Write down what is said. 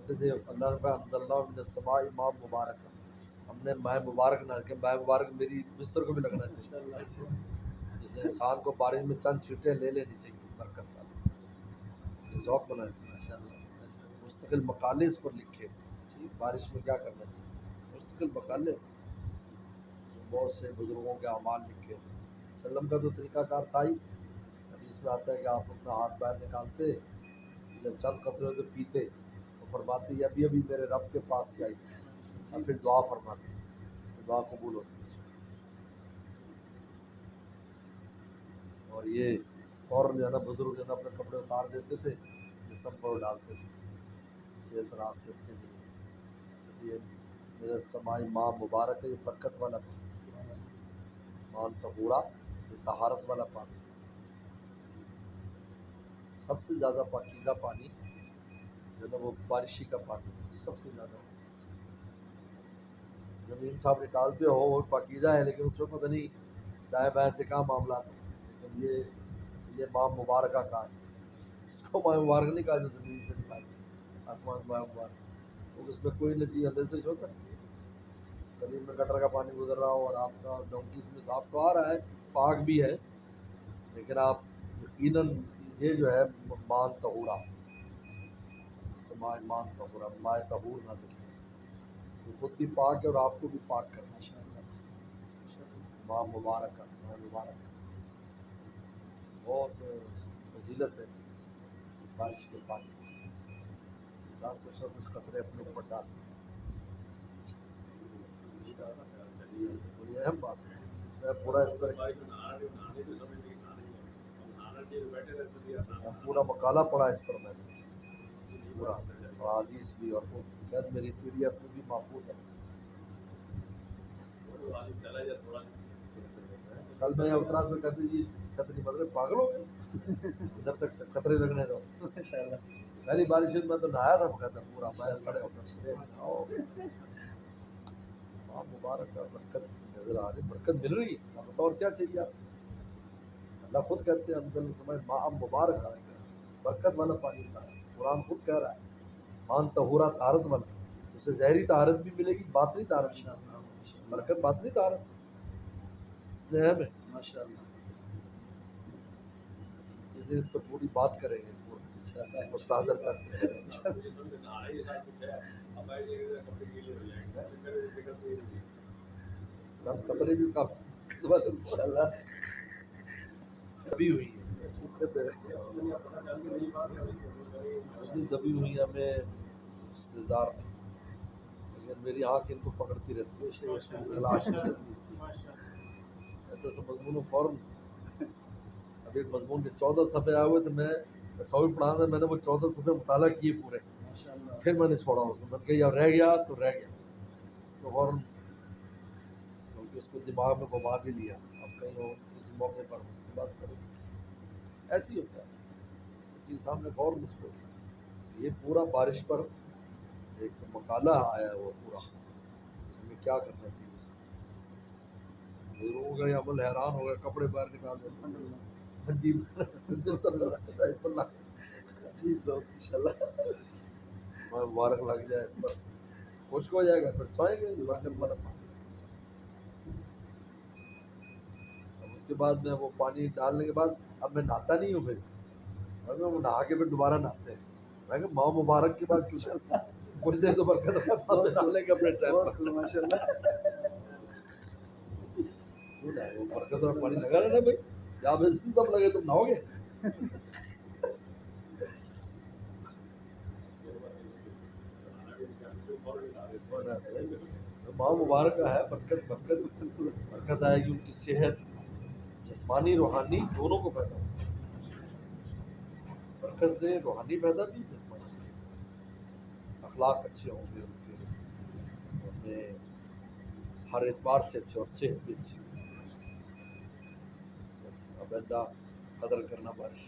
کہتے تھے اللہ کا عبداللہ من السماء ماء مبارک، ہم نے ماء مبارک نہ کہ ماء مبارک میری بستر کو بھی لگنا چاہیے، جیسے انسان کو بارش میں چند چھینٹیں لے لینی چاہیے برکت کا، ذوق بنا چاہیے، مستقل مقالے اس پر لکھے بارش میں کیا کرنا چاہیے، مستقل مقالے بہت سے بزرگوں کے اعمال لکھے، وسلم کا تو طریقہ کار تھا ہی، حدیث میں آتا ہے کہ آپ اپنا ہاتھ باہر نکالتے، جب چند قطرے ہوتے پیتے تو فرماتے یہ ابھی ابھی میرے رب کے پاس سے آئی، اور پھر دعا فرماتے، دعا قبول ہوتی، اور یہ فوراً جو ہے نا بزرگ جو ہے نا اپنے کپڑے اتار دیتے تھے، جسم پر ڈالتے تھے، صحت رات کے اپنے لیے، یہ میرے سمائی ماں مبارک ہے، یہ برکت والا مان طہورا، یہ طہارت والا پانی، سب سے زیادہ پاکیزہ پانی جو ہے نا وہ بارشی کا پانی سب سے زیادہ، زمین صاحب نکالتے ہو وہ پاکیزہ ہے لیکن اس میں پتہ نہیں دائیں بائیں سے کہاں معاملات ہیں، لیکن یہ ماں مبارکہ کا اس کو ماں مبارک نہیں کہا جو زمین سے نکالتے آسمان ماں مبارک، تو اس میں کوئی نہ چیز اندر سے ہو سکتی ہے، زمین میں گٹر کا پانی گزر رہا ہو اور آپ کا ڈونکی اس میں صاف تو آ رہا ہے، پاک بھی ہے، لیکن آپ یقیناً یہ جو ہے مان طہورا، سمائے مان طہورا، مائے طہور نہ دکھے، تو خود بھی پاک ہے اور آپ کو بھی پاک کرنا چاہیے، ماں مبارک کا، ماں مبارک بہت فضیلت ہے بارش کے پانی، انسان کو سب کچھ قطرے اپنے اوپر ڈالتے ہیں، بڑی اہم بات ہے، میں پورا اس پر پورا مقالہ پڑھا اس پر میں نے پورا، اور حدیث بھی، اور وہ شاید میری پی ڈی ایف میں بھی محفوظ ہے، کل میں اترا تو کہتے جی چھتری مطلب پاگل ہو گئے ادھر تک خطرے لگنے دو، پہلی بارش میں تو نہایا تھا بقاعدہ پورا باہر کھڑے ہو کر، ماں مبارک کا برکت نظر آ رہی، برکت مل رہی ہے، اب اور کیا چاہیے آپ، اللہ خود کہتے ہیں اندر سمجھ ماں مبارک آ رہی ہے، برکت والا پانی تھا، قرآن خود کہہ رہا ہے مان طہورا طہارت والا، اسے ظاہری طہارت بھی ملے گی، باطنی طہارت بھی، برکت باطنی طہارت ہے ماشاء اللہ، اس پر پوری بات کریں گے، مستحضر کرتے ہیں، کپڑے بھی کافی دبی ہوئی ہے، دبی ہوئی ہمیں رشتے دار نہیں، لیکن میری آنکھ ان کو پکڑتی رہتی ہے، تلاش ایسا مضمون فوراً، ابھی ایک مضمون کے 14 صفحے آئے ہوئے تو میں تصویر پڑھا تھا، میں نے وہ 14 صفحے مطالعہ کیے پورے، پھر میں نے چھوڑا اس میں کہ یا رہ گیا تو رہ گیا، تو فوراً کیونکہ اس کو دماغ میں گھما بھی لیا، اب کہیں ہو کسی موقع پر اس کی بات کریں، ایسی ہوتا ہے چیز سامنے غور اس کو، یہ پورا بارش پر ایک مقالہ آیا ہے، وہ پورا ہمیں کیا کرنا چاہیے، بزرگوں کا یہ عمل حیران ہو گیا، کپڑے باہر نکال دیتے، جی مبارک لگ جائے اس پر، خشک ہو جائے گا پھر سوئیں گے برکت والا پانی، اب اس کے بعد میں وہ پانی ڈالنے کے بعد اب میں نہاتا نہیں ہوں، پھر وہ نہا کے پھر دوبارہ نہاتے ہیں، میں کہ ماں مبارک کی بات کیوں کچھ دیر تو برکت ڈالنے کے اپنے ٹائم پر، ماشاء اللہ وہ برکت اور پانی لگا رہنا بھائی، جب تب لگے تم نہاؤ گے، ماں مبارک کا ہے، برکت برکت برکت آئے گی، ان کی صحت جسمانی روحانی دونوں کو پیدا ہوگی، برکت سے روحانی پیدا بھی، جسمانی اخلاق اچھے ہوں گے ان کے، انہیں ہر اعتبار سے اچھے، اور صحت بھی اچھی ہوگی، اب اللہ قدر کرنا بارش